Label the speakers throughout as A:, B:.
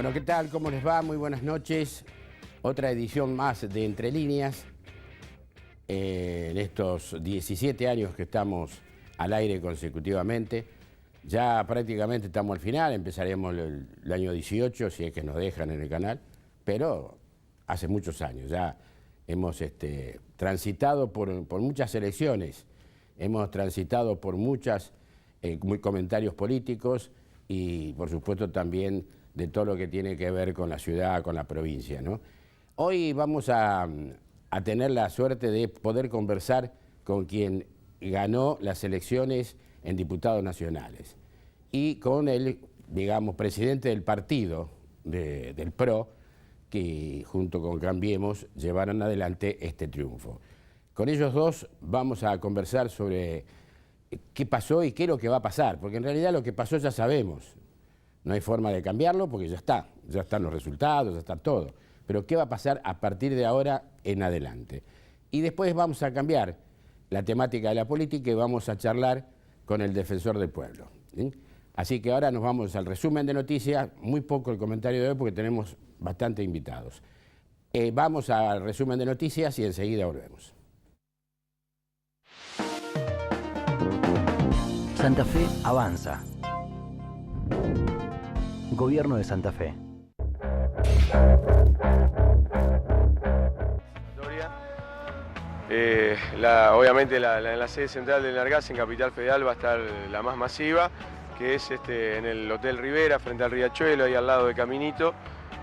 A: Bueno, ¿qué tal? ¿Cómo les va? Muy buenas noches. Otra edición más de Entre Líneas. En estos 17 años que estamos al aire consecutivamente. Ya prácticamente estamos al final, empezaremos el año 18, si es que nos dejan en el canal, pero hace muchos años. Ya hemos transitado por muchas elecciones, hemos transitado por muchos comentarios políticos y, por supuesto, también de todo lo que tiene que ver con la ciudad, con la provincia, ¿no? Hoy vamos a tener la suerte de poder conversar con quien ganó las elecciones en diputados nacionales y con el, digamos, presidente del partido del PRO, que junto con Cambiemos llevaron adelante este triunfo. Con ellos dos vamos a conversar sobre qué pasó y qué es lo que va a pasar, porque en realidad lo que pasó ya sabemos. No hay forma de cambiarlo porque ya están los resultados, ya está todo. Pero ¿qué va a pasar a partir de ahora en adelante? Y después vamos a cambiar la temática de la política y vamos a charlar con el defensor del pueblo, ¿sí? Así que ahora nos vamos al resumen de noticias, muy poco el comentario de hoy porque tenemos bastantes invitados. Vamos al resumen de noticias y enseguida volvemos.
B: Santa Fe avanza. Gobierno de Santa Fe.
C: Obviamente la sede central del Largaz en Capital Federal va a estar la más masiva, que es en el Hotel Rivera, frente al Riachuelo, ahí al lado de Caminito.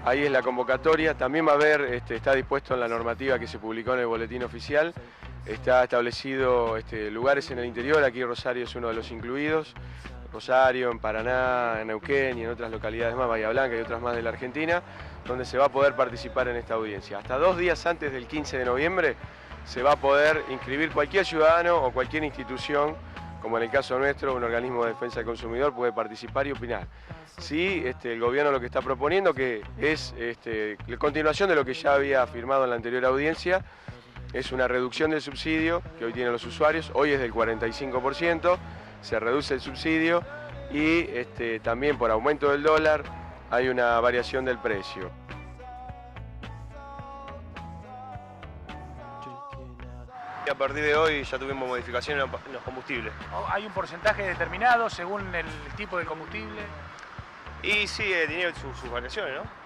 C: Ahí es la convocatoria. También va a haber, está dispuesto en la normativa que se publicó en el boletín oficial. Está establecido lugares en el interior, aquí Rosario es uno de los incluidos. Rosario, en Paraná, en Neuquén y en otras localidades más, Bahía Blanca y otras más de la Argentina, donde se va a poder participar en esta audiencia. Hasta 2 días antes del 15 de noviembre se va a poder inscribir cualquier ciudadano o cualquier institución, como en el caso nuestro, un organismo de defensa del consumidor puede participar y opinar. Sí, el gobierno lo que está proponiendo, que es la continuación de lo que ya había afirmado en la anterior audiencia, es una reducción del subsidio que hoy tienen los usuarios, hoy es del 45%, se reduce el subsidio y también por aumento del dólar hay una variación del precio.
D: Y a partir de hoy ya tuvimos modificaciones en los combustibles.
E: ¿Hay un porcentaje determinado según el tipo de combustible?
D: Y sí, tiene sus variaciones, ¿no?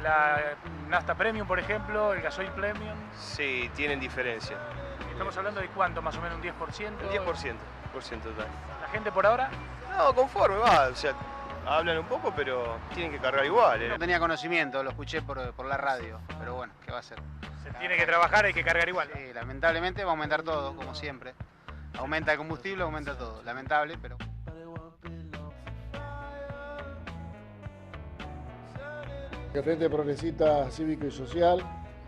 E: La nafta premium, por ejemplo, el gasoil premium.
D: Sí, tienen diferencia.
E: ¿Estamos hablando de cuánto? ¿Más o menos un 10%?
D: El 10% total.
E: ¿La gente por ahora?
D: No, conforme va, o sea, hablan un poco, pero tienen que cargar igual.
F: No tenía conocimiento, lo escuché por la radio, pero bueno, ¿qué va a hacer?
E: Se tiene que trabajar, hay que cargar igual.
F: Sí, lamentablemente va a aumentar todo, como siempre. Aumenta el combustible, aumenta todo. Lamentable, pero...
G: El Frente Progresista Cívico y Social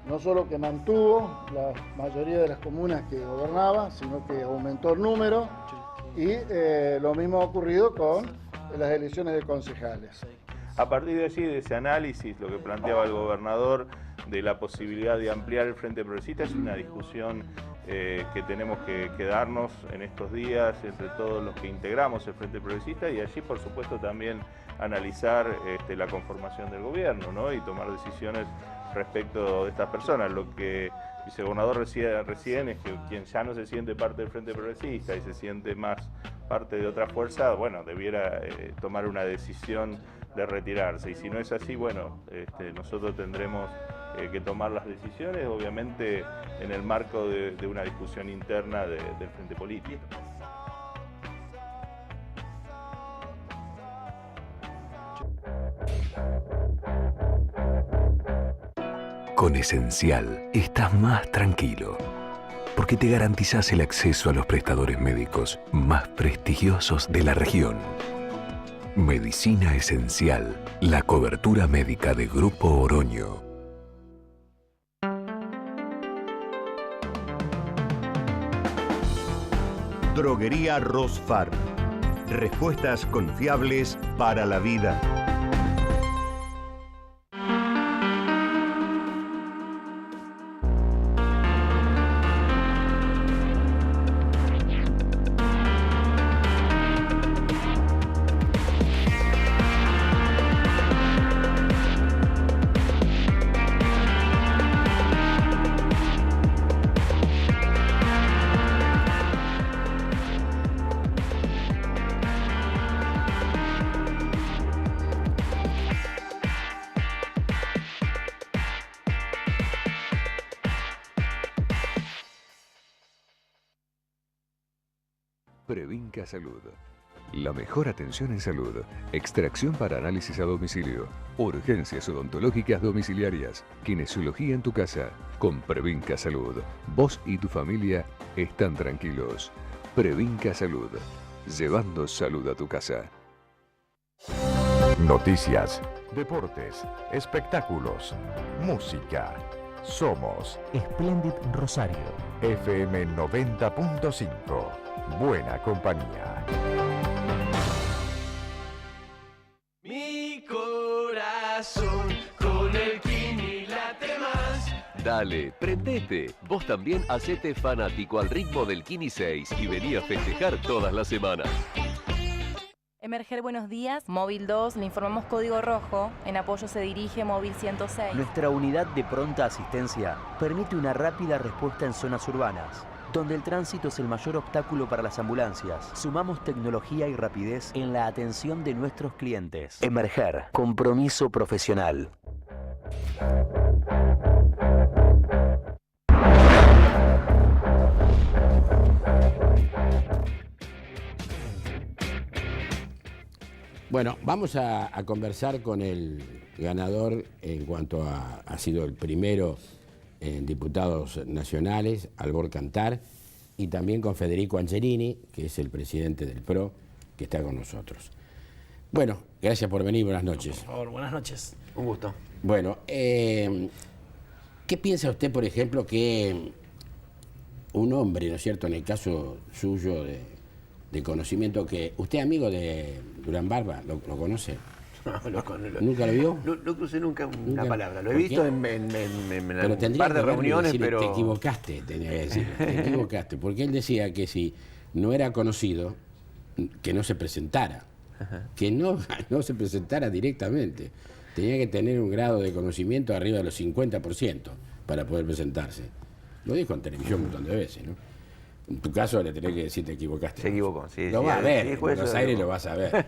G: no solo que mantuvo la mayoría de las comunas que gobernaba, sino que aumentó el número y lo mismo ha ocurrido con las elecciones de concejales.
H: A partir de allí, de ese análisis, lo que planteaba el gobernador de la posibilidad de ampliar el Frente Progresista es una discusión que tenemos que darnos en estos días entre todos los que integramos el Frente Progresista y allí, por supuesto, también analizar la conformación del gobierno, ¿no? Y tomar decisiones respecto de estas personas. Lo que el vicegobernador recién es que quien ya no se siente parte del Frente Progresista y se siente más parte de otra fuerza, bueno, debiera tomar una decisión de retirarse. Y si no es así, bueno, nosotros tendremos que tomar las decisiones, obviamente en el marco de una discusión interna del Frente Político.
I: Con Esencial estás más tranquilo, porque te garantizás el acceso a los prestadores médicos más prestigiosos de la región. Medicina Esencial, la cobertura médica de Grupo Oroño.
J: Droguería Rosfar. Respuestas confiables para la vida.
I: Previnca Salud. La mejor atención en salud. Extracción para análisis a domicilio. Urgencias odontológicas domiciliarias. Kinesiología en tu casa. Con Previnca Salud. Vos y tu familia están tranquilos. Previnca Salud. Llevando salud a tu casa.
K: Noticias, deportes, espectáculos, música. Somos
B: Splendid Rosario.
K: FM 90.5. Buena compañía.
L: Mi corazón con el Kini late más.
M: Dale, prendete. Vos también hacete fanático al ritmo del Kini 6 y vení a festejar todas las semanas.
N: Emerger, buenos días. Móvil 2, le informamos código rojo. En apoyo se dirige Móvil 106.
B: Nuestra unidad de pronta asistencia permite una rápida respuesta en zonas urbanas, donde el tránsito es el mayor obstáculo para las ambulancias. Sumamos tecnología y rapidez en la atención de nuestros clientes. Emerger, compromiso profesional.
A: Bueno, vamos a conversar con el ganador en cuanto ha sido el primero en diputados nacionales, Albor Cantar, y también con Federico Angelini, que es el presidente del PRO, que está con nosotros. Bueno, gracias por venir, buenas noches.
O: Por favor, buenas noches.
P: Un gusto.
A: Bueno, ¿qué piensa usted, por ejemplo, que un hombre, ¿no es cierto?, en el caso suyo de conocimiento, que usted es amigo de Durán Barba, ¿lo conoce?
P: No,
A: ¿Nunca lo vio?
P: No crucé nunca una palabra. Lo he visto en un
A: par
P: de reuniones, pero...
A: Te equivocaste, tenía que decir. Te equivocaste, porque él decía que si no era conocido, que no se presentara. Ajá. Que no se presentara directamente. Tenía que tener un grado de conocimiento arriba de los 50% para poder presentarse. Lo dijo en televisión un montón de veces, ¿no? En tu caso le tenés que decir te equivocaste.
P: Se equivocó, sí.
A: Lo vas a ver, en Buenos Aires lo
P: vas
A: a ver.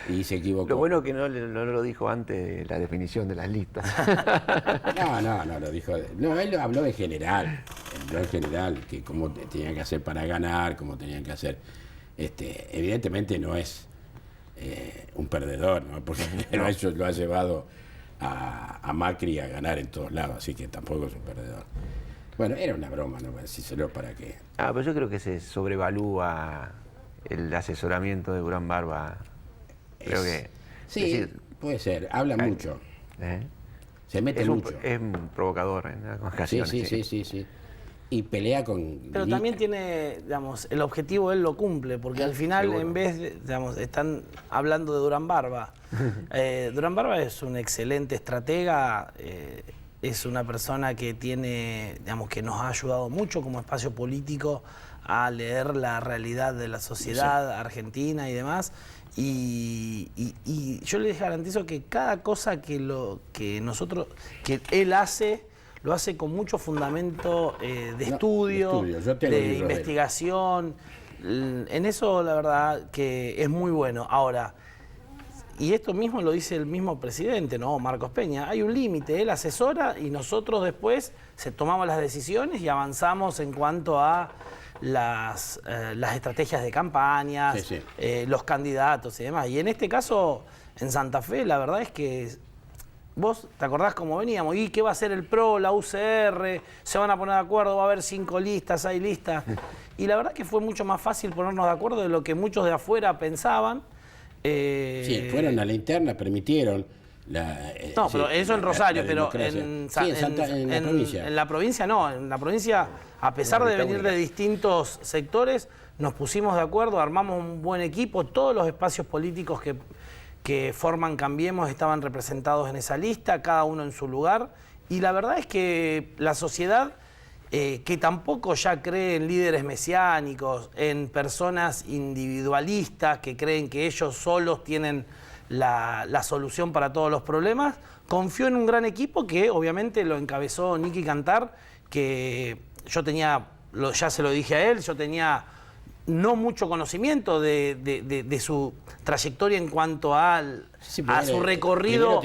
A: Y se equivocó.
P: Lo bueno es que no lo dijo antes de la definición de las listas.
A: No, lo dijo. No, él habló en general. Habló en general, que cómo tenían que hacer para ganar, cómo tenían que hacer. Evidentemente no es un perdedor, ¿no? Porque no. Eso lo ha llevado a Macri a ganar en todos lados, así que tampoco es un perdedor. Bueno, era una broma, no voy a decírselo para qué.
P: Pero yo creo que se sobrevalúa el asesoramiento de Durán Barba. Creo que...
A: Sí, puede ser. Habla mucho. Se mete mucho.
P: Es un provocador en ocasiones.
A: Sí. Y pelea con...
O: Pero también tiene, digamos, el objetivo él lo cumple, porque al final, en vez de, digamos, están hablando de Durán Barba. Durán Barba es un excelente estratega, es una persona que tiene, digamos, que nos ha ayudado mucho como espacio político a leer la realidad de la sociedad argentina y demás. Y yo les garantizo que cada cosa que él hace, lo hace con mucho fundamento de estudio, de investigación. En eso la verdad que es muy bueno. Ahora, y esto mismo lo dice el mismo presidente, ¿no? Marcos Peña, hay un límite, él asesora y nosotros después tomamos las decisiones y avanzamos en cuanto a las estrategias de campañas, los candidatos y demás. Y en este caso, en Santa Fe, la verdad es que vos te acordás cómo veníamos, ¿y qué va a hacer el PRO, la UCR? ¿Se van a poner de acuerdo? ¿Va a haber 5 listas, 6 listas? Y la verdad que fue mucho más fácil ponernos de acuerdo de lo que muchos de afuera pensaban.
A: Sí, fueron a la interna, permitieron
O: pero eso en Rosario, pero en la provincia. En la provincia no, en la provincia, a pesar de venir de distintos sectores, nos pusimos de acuerdo, armamos un buen equipo, todos los espacios políticos que forman Cambiemos estaban representados en esa lista, cada uno en su lugar, y la verdad es que la sociedad, que tampoco ya cree en líderes mesiánicos, en personas individualistas que creen que ellos solos tienen la solución para todos los problemas, confió en un gran equipo que obviamente lo encabezó Nicky Cantar, que yo tenía, ya se lo dije a él, yo tenía no mucho conocimiento de su trayectoria en cuanto a su recorrido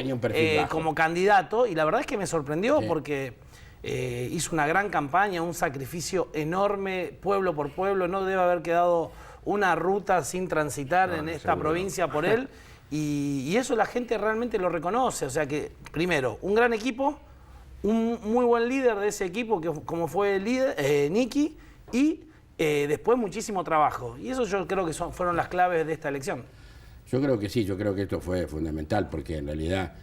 O: como candidato, y la verdad es que me sorprendió porque hizo una gran campaña, un sacrificio enorme, pueblo por pueblo, no debe haber quedado una ruta sin transitar en esta provincia por él. Y eso la gente realmente lo reconoce. O sea que, primero, un gran equipo, un muy buen líder de ese equipo, que como fue el líder, Nicky, y después muchísimo trabajo. Y eso yo creo que fueron las claves de esta elección.
A: Yo creo que sí, yo creo que esto fue fundamental, porque en realidad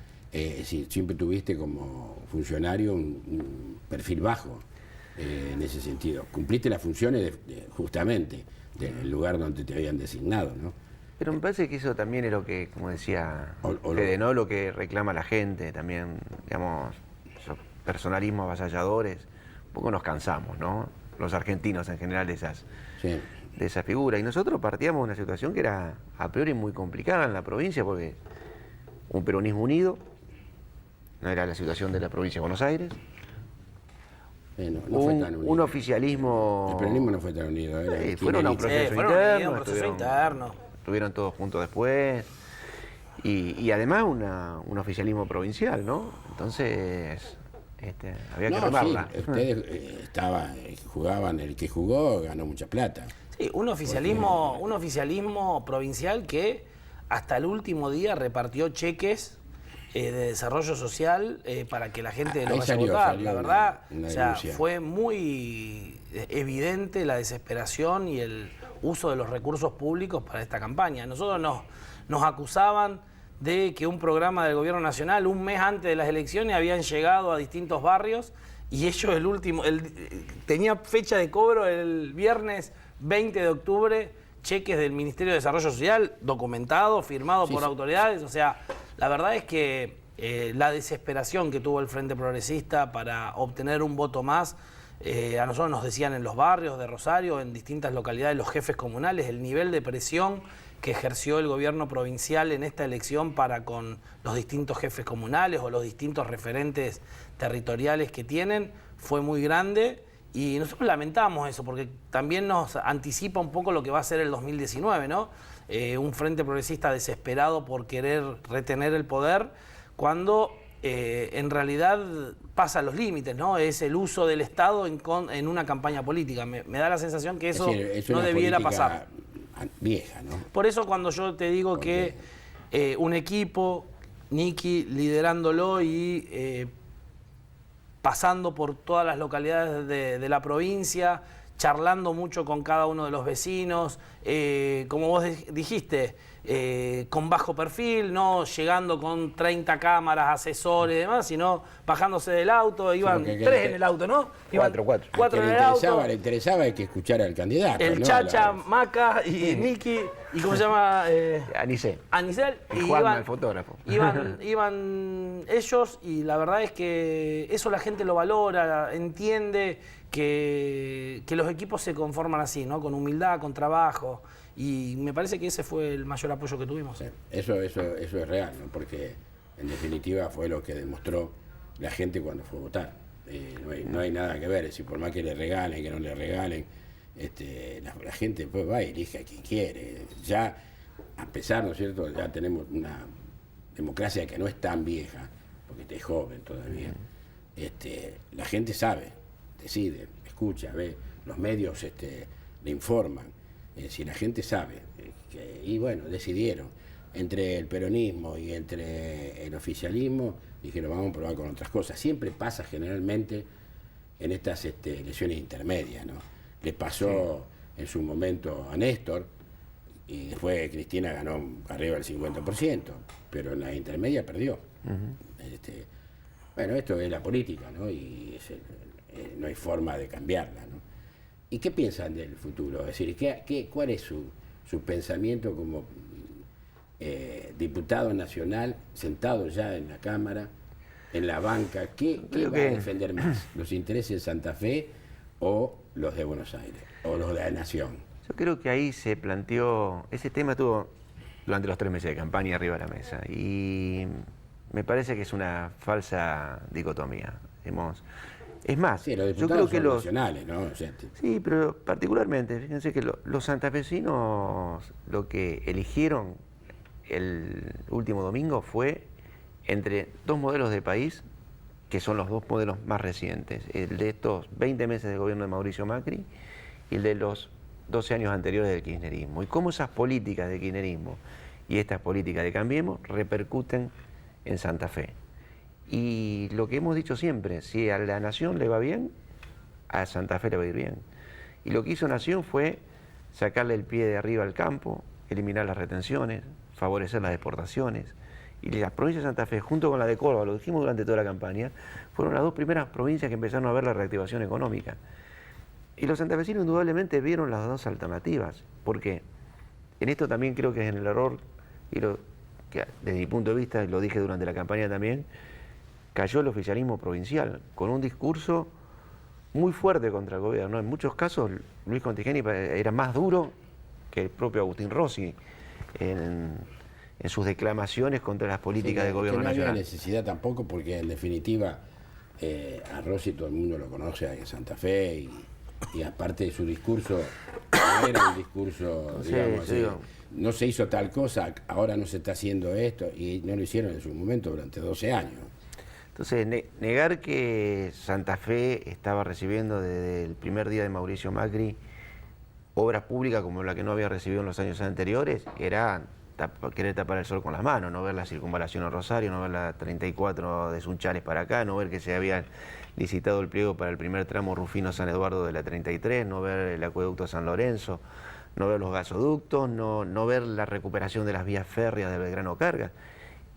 A: siempre tuviste como funcionario un perfil bajo en ese sentido. Cumpliste las funciones justamente del lugar donde te habían designado, ¿no?
P: Pero me parece que eso también es lo que, como decía Fede, ¿no? Lo que reclama la gente también, digamos, esos personalismos avasalladores, un poco nos cansamos, ¿no? Los argentinos en general de esa figura. Y nosotros partíamos de una situación que era a priori muy complicada en la provincia, porque un peronismo unido, no era la situación de la provincia de Buenos Aires.
A: No fue tan unido.
P: Un oficialismo...
A: El peronismo no fue tan unido.
P: Fueron a un proceso interno. Estuvieron todos juntos después. Y además un oficialismo provincial, ¿no? Entonces... había que remarla.
A: Sí, ustedes jugaban, el que jugó ganó mucha plata.
O: Sí, un oficialismo provincial que hasta el último día repartió cheques de desarrollo social para que la gente lo vaya a votar. La verdad, fue muy evidente la desesperación y el uso de los recursos públicos para esta campaña. Nosotros nos acusaban de que un programa del gobierno nacional, un mes antes de las elecciones, habían llegado a distintos barrios y ellos tenía fecha de cobro el viernes 20 de octubre, cheques del Ministerio de Desarrollo Social, documentados, firmados por autoridades. O sea, la verdad es que la desesperación que tuvo el Frente Progresista para obtener un voto más, a nosotros nos decían en los barrios de Rosario, en distintas localidades, los jefes comunales, el nivel de presión que ejerció el gobierno provincial en esta elección para con los distintos jefes comunales o los distintos referentes territoriales que tienen, fue muy grande y nosotros lamentamos eso porque también nos anticipa un poco lo que va a ser el 2019, ¿no? Un Frente Progresista desesperado por querer retener el poder cuando en realidad pasa los límites, ¿no? Es el uso del Estado en una campaña política. Me da la sensación que eso no debiera pasar.
A: Vieja, ¿no?
O: Por eso cuando yo te digo que un equipo, Nicky liderándolo y pasando por todas las localidades de la provincia, charlando mucho con cada uno de los vecinos, como vos dijiste, con bajo perfil, no llegando con 30 cámaras, asesores y demás, sino bajándose del auto, iban tres en el auto, ¿no? Iban cuatro en el auto.
A: Le interesaba que escuchara al candidato.
O: El Chacha, Maca y Nicky, y ¿cómo se llama?
P: Anicel.
O: Y
P: Juan, el fotógrafo.
O: Iban ellos y la verdad es que eso la gente lo valora, entiende que los equipos se conforman así, ¿no? Con humildad, con trabajo. Y me parece que ese fue el mayor apoyo que tuvimos.
A: Sí, eso es real, ¿no? Porque en definitiva fue lo que demostró la gente cuando fue a votar. No hay nada que ver, es decir, por más que le regalen, que no le regalen, la gente después va y elige a quien quiere. Ya, a pesar, ¿no es cierto?, ya tenemos una democracia que no es tan vieja, porque es joven todavía. La gente sabe, decide, escucha, ve, los medios le informan. Si la gente sabe, y bueno, decidieron, entre el peronismo y entre el oficialismo, dijeron vamos a probar con otras cosas. Siempre pasa generalmente en estas elecciones intermedias, ¿no? Le pasó en su momento a Néstor, y después Cristina ganó arriba del 50%, pero en la intermedia perdió. Bueno, esto es la política, ¿no? Y no hay forma de cambiarla, ¿no? ¿Y qué piensan del futuro? Es decir, ¿cuál es su pensamiento como diputado nacional, sentado ya en la Cámara, en la banca? ¿Qué va a defender más? ¿Los intereses de Santa Fe o los de Buenos Aires? ¿O los de la Nación?
P: Yo creo que ahí se planteó, ese tema estuvo durante los 3 meses de campaña arriba de la mesa. Y me parece que es una falsa dicotomía. Es más,
A: sí, los
P: yo creo que
A: los nacionales, ¿no?
P: Sí, pero particularmente, fíjense que los santafesinos lo que eligieron el último domingo fue entre 2 modelos de país, que son los 2 modelos más recientes, el de estos 20 meses de gobierno de Mauricio Macri y el de los 12 años anteriores del kirchnerismo y cómo esas políticas de kirchnerismo y estas políticas de Cambiemos repercuten en Santa Fe. Y lo que hemos dicho siempre, si a la Nación le va bien, a Santa Fe le va a ir bien. Y lo que hizo Nación fue sacarle el pie de arriba al campo, eliminar las retenciones, favorecer las exportaciones. Y la provincia de Santa Fe, junto con la de Córdoba, lo dijimos durante toda la campaña, fueron las dos primeras provincias que empezaron a ver la reactivación económica. Y los santafesinos indudablemente vieron las dos alternativas, porque en esto también creo que es en el error, y que desde mi punto de vista, y lo dije durante la campaña también, cayó el oficialismo provincial, con un discurso muy fuerte contra el gobierno. En muchos casos, Luis Contigeni era más duro que el propio Agustín Rossi en sus declamaciones contra las políticas del gobierno nacional.
A: No había necesidad tampoco, porque en definitiva a Rossi todo el mundo lo conoce en Santa Fe, y aparte de su discurso, no era un discurso, digamos, no se hizo tal cosa, ahora no se está haciendo esto, y no lo hicieron en su momento durante 12 años.
P: Entonces, negar que Santa Fe estaba recibiendo desde el primer día de Mauricio Macri obras públicas como la que no había recibido en los años anteriores, era querer tapar el sol con las manos, no ver la circunvalación en Rosario, no ver la 34 de Sunchales para acá, no ver que se había licitado el pliego para el primer tramo Rufino-San Eduardo de la 33, no ver el acueducto San Lorenzo, no ver los gasoductos, no ver la recuperación de las vías férreas de Belgrano Cargas.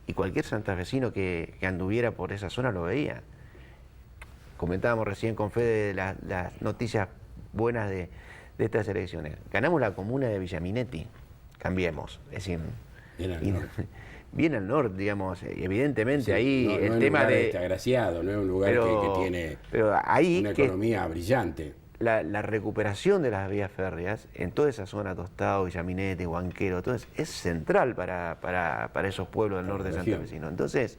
P: Y cualquier santafesino que anduviera por esa zona lo veía. Comentábamos recién con Fede las noticias buenas de estas elecciones. Ganamos la comuna de Villaminetti, Cambiemos, es decir, bien al norte, digamos, evidentemente sí, ahí
A: no
P: el tema de...
A: Agraciado, no es un lugar que tiene una economía brillante.
P: La recuperación de las vías férreas en toda esa zona, Tostado, Villaminetti, Huanquero, entonces es central para esos pueblos del norte de santafesino. Entonces,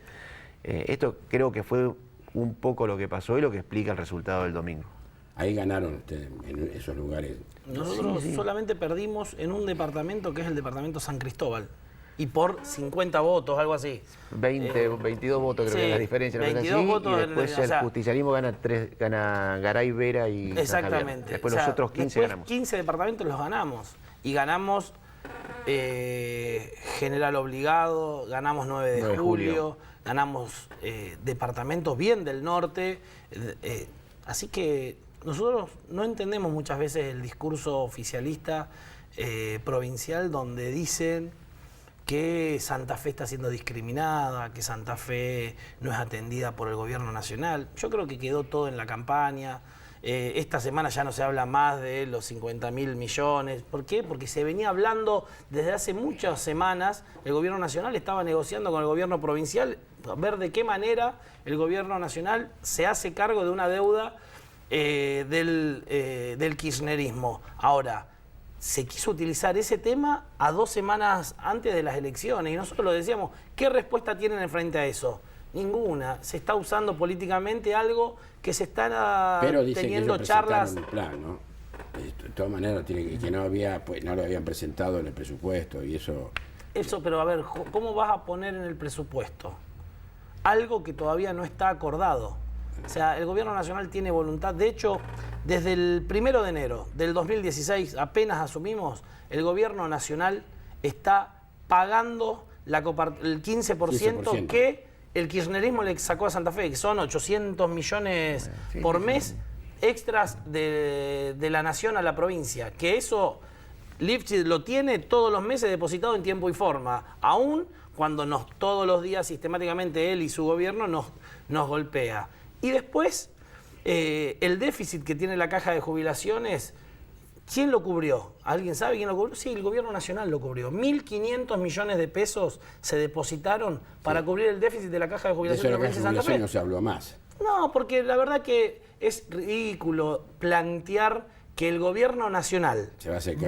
P: esto creo que fue un poco lo que pasó y lo que explica el resultado del domingo.
A: Ahí ganaron ustedes en esos lugares.
O: Nosotros solamente perdimos en un departamento que es el departamento San Cristóbal. Y por 50 votos, algo así.
P: 22 votos creo que es la diferencia.
O: 22 votos.
P: Y después el justicialismo gana Garay, Vera y
O: exactamente.
P: Después nosotros 15 ganamos.
O: 15 departamentos los ganamos. Y ganamos General Obligado, ganamos 9 de julio, ganamos departamentos bien del norte. Así que nosotros no entendemos muchas veces el discurso oficialista provincial donde dicen que Santa Fe está siendo discriminada, que Santa Fe no es atendida por el gobierno nacional. Yo creo que quedó todo en la campaña. Esta semana ya no se habla más de los 50.000 millones. ¿Por qué? Porque se venía hablando desde hace muchas semanas. El gobierno nacional estaba negociando con el gobierno provincial a ver de qué manera el gobierno nacional se hace cargo de una deuda del kirchnerismo. Ahora, se quiso utilizar ese tema a 2 semanas antes de las elecciones y nosotros lo decíamos, ¿qué respuesta tienen frente a eso? Ninguna. Se está usando políticamente algo que se está teniendo charlas.
A: Un plan, ¿no? De todas maneras, que no lo habían presentado en el presupuesto y eso...
O: Eso, pero a ver, ¿cómo vas a poner en el presupuesto algo que todavía no está acordado? O sea, el gobierno nacional tiene voluntad. De hecho, desde el 1 de enero del 2016, apenas asumimos, el gobierno nacional está pagando el 15% que el kirchnerismo le sacó a Santa Fe, que son 800 millones por mes extras de la nación a la provincia. Que eso Lifchitz lo tiene todos los meses depositado en tiempo y forma, aún cuando todos los días sistemáticamente él y su gobierno nos golpea. Y después, el déficit que tiene la caja de jubilaciones, ¿quién lo cubrió? ¿Alguien sabe quién lo cubrió? Sí, el gobierno nacional lo cubrió. 1.500 millones de pesos se depositaron para cubrir el déficit de la caja de jubilaciones de la provincia de Santa Fe.
A: No se habló más.
O: No, porque la verdad que es ridículo plantear que el gobierno nacional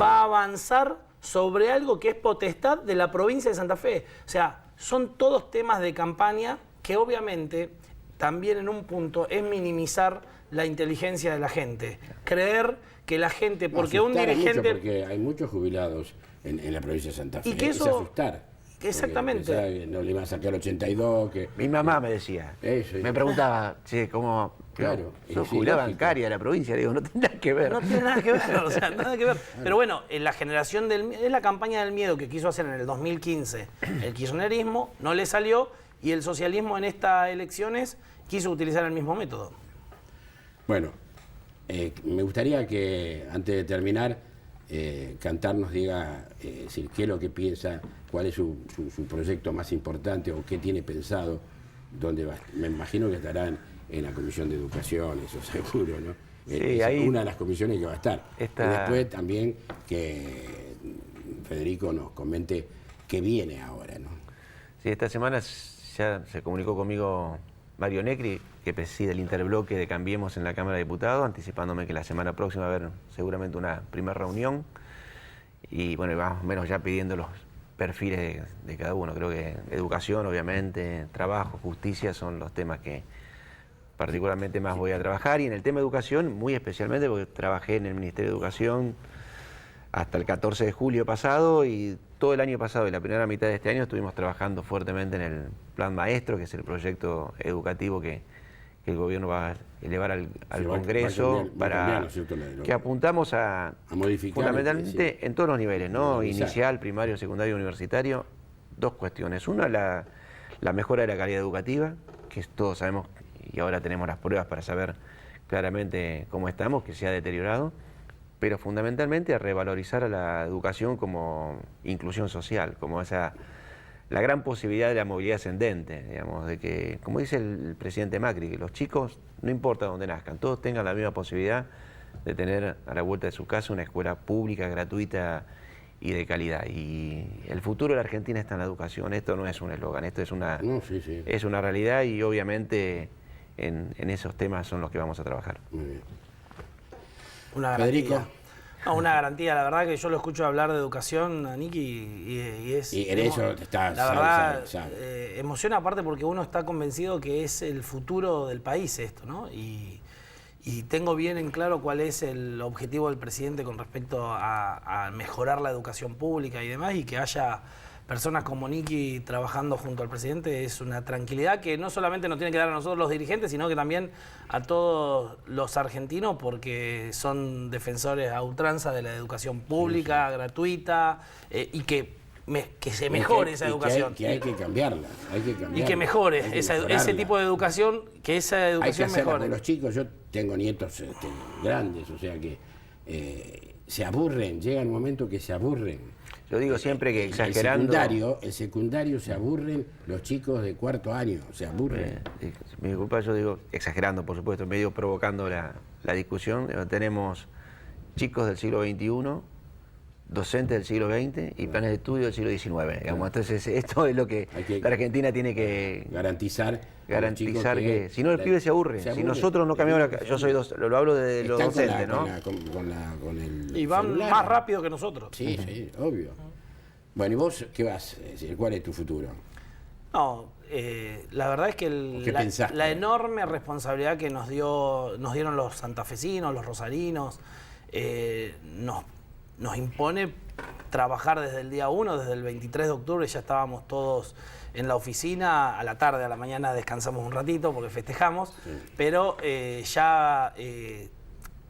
O: va a avanzar sobre algo que es potestad de la provincia de Santa Fe. O sea, son todos temas de campaña que obviamente también en un punto es minimizar la inteligencia de la gente. Creer que la gente, porque un dirigente...
A: Porque hay muchos jubilados en la provincia de Santa Fe.
O: Y que eso...
A: Es asustar.
O: Exactamente.
A: Que no le iban a sacar 82.
P: Mi mamá me decía, me preguntaba, che, ¿cómo
A: Claro.
P: Sos jubilada bancaria de la provincia, digo, no tiene nada que ver.
O: No tiene nada que ver, o sea, nada que ver. Pero bueno, en la generación es la campaña del miedo que quiso hacer en el 2015 el kirchnerismo, no le salió, y el socialismo en estas elecciones quiso utilizar el mismo método.
A: Bueno, me gustaría que antes de terminar, Cantar nos diga qué es lo que piensa, cuál es su proyecto más importante o qué tiene pensado, dónde va. Me imagino que estarán en la Comisión de Educación, eso seguro, ¿no?
P: Sí,
A: es una de las comisiones que va a estar. Y después también que Federico nos comente qué viene ahora, ¿no?
P: Sí, esta semana ya se comunicó conmigo Mario Necri, que preside el interbloque de Cambiemos en la Cámara de Diputados, anticipándome que la semana próxima va a haber seguramente una primera reunión. Y bueno, más o menos ya pidiendo los perfiles de cada uno. Creo que educación, obviamente, trabajo, justicia son los temas que particularmente más voy a trabajar. Y en el tema de educación, muy especialmente porque trabajé en el Ministerio de Educación hasta el 14 de julio pasado, y todo el año pasado y la primera mitad de este año estuvimos trabajando fuertemente en el Plan Maestro, que es el proyecto educativo que el gobierno va a elevar al Congreso, que apuntamos a modificar fundamentalmente en todos los niveles, ¿no? Inicial, primario, secundario, universitario. Dos cuestiones. Una, la mejora de la calidad educativa, que todos sabemos, y ahora tenemos las pruebas para saber claramente cómo estamos, que se ha deteriorado, pero fundamentalmente a revalorizar a la educación como inclusión social, como la gran posibilidad de la movilidad ascendente, digamos, de que, como dice el presidente Macri, que los chicos, no importa dónde nazcan, todos tengan la misma posibilidad de tener a la vuelta de su casa una escuela pública, gratuita y de calidad. Y el futuro de la Argentina está en la educación. Esto no es un eslogan, esto es es una realidad, y obviamente en esos temas son los que vamos a trabajar.
A: Muy bien.
O: Federico. No, una garantía, la verdad que yo lo escucho hablar de educación a Niki y es...
A: Y en eso está...
O: La verdad, emociona aparte porque uno está convencido que es el futuro del país esto, ¿no? Y tengo bien en claro cuál es el objetivo del presidente con respecto a mejorar la educación pública y demás, y que haya personas como Niki trabajando junto al presidente es una tranquilidad que no solamente nos tiene que dar a nosotros los dirigentes, sino que también a todos los argentinos, porque son defensores a ultranza de la educación pública, gratuita, y que se mejore esa educación.
A: Que hay que cambiarla,
O: y que mejore ese tipo de educación, que esa educación mejore.
A: Los chicos, yo tengo nietos grandes, o sea que se aburren, llega un momento que se aburren.
P: Yo digo siempre que exagerando...
A: El secundario se aburren los chicos de cuarto año, se aburren.
P: Me disculpa, yo digo exagerando, por supuesto, medio provocando la discusión. Tenemos chicos del siglo XXI, docentes del siglo XX y planes de estudio del siglo XIX. Digamos. Entonces, esto es lo que la Argentina tiene que
A: garantizar
P: que si no el pibe se aburre. Si nosotros no cambiamos yo soy lo hablo de los docentes, ¿no?
A: Con el
O: y van
A: celular
O: más rápido que nosotros.
A: Sí, obvio. Bueno, ¿y vos qué vas a decir? ¿Cuál es tu futuro?
O: No, la verdad es que la enorme responsabilidad que nos dieron los santafesinos, los rosarinos, nos impone trabajar desde el día 1, desde el 23 de octubre ya estábamos todos en la oficina, a la tarde, a la mañana descansamos un ratito porque festejamos, pero ya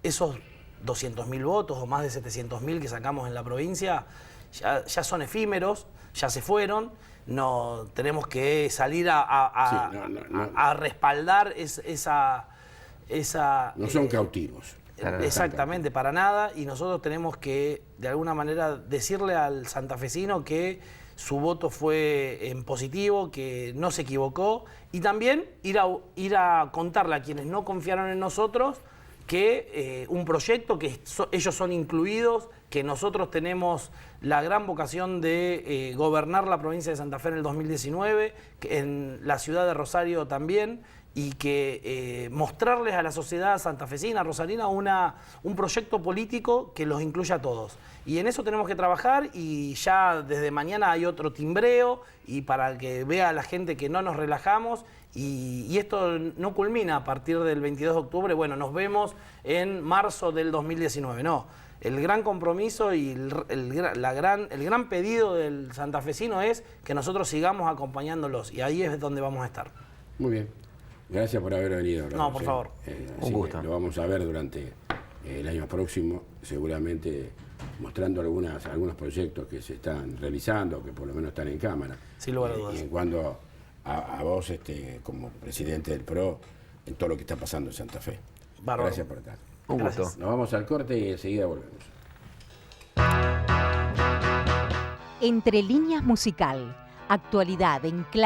O: esos 200.000 votos o más de 700.000 que sacamos en la provincia ya son efímeros, ya se fueron. No tenemos que salir a respaldar esa
A: no son cautivos.
O: Exactamente, para nada, y nosotros tenemos que de alguna manera decirle al santafesino que su voto fue en positivo, que no se equivocó, y también ir a contarle a quienes no confiaron en nosotros que un proyecto, que ellos son incluidos, que nosotros tenemos la gran vocación de gobernar la provincia de Santa Fe en el 2019, en la ciudad de Rosario también, y que mostrarles a la sociedad santafesina, rosarina, un proyecto político que los incluya a todos. Y en eso tenemos que trabajar, y ya desde mañana hay otro timbreo, y para que vea la gente que no nos relajamos, y esto no culmina a partir del 22 de octubre, bueno, nos vemos en marzo del 2019, no. El gran compromiso y el gran pedido del santafesino es que nosotros sigamos acompañándolos, y ahí es donde vamos a estar.
A: Muy bien. Gracias por haber venido.
O: No, por favor.
P: Un gusto.
A: Lo vamos a ver durante el año próximo, seguramente mostrando algunos proyectos que se están realizando, que por lo menos están en cámara.
O: Sin lugar a dudas.
A: Y en cuanto a vos, como presidente del PRO, en todo lo que está pasando en Santa Fe.
O: Bárbaro.
A: Gracias por estar.
P: Un gusto.
A: Nos vamos al corte y enseguida volvemos.
Q: Entre líneas musical, actualidad en clave.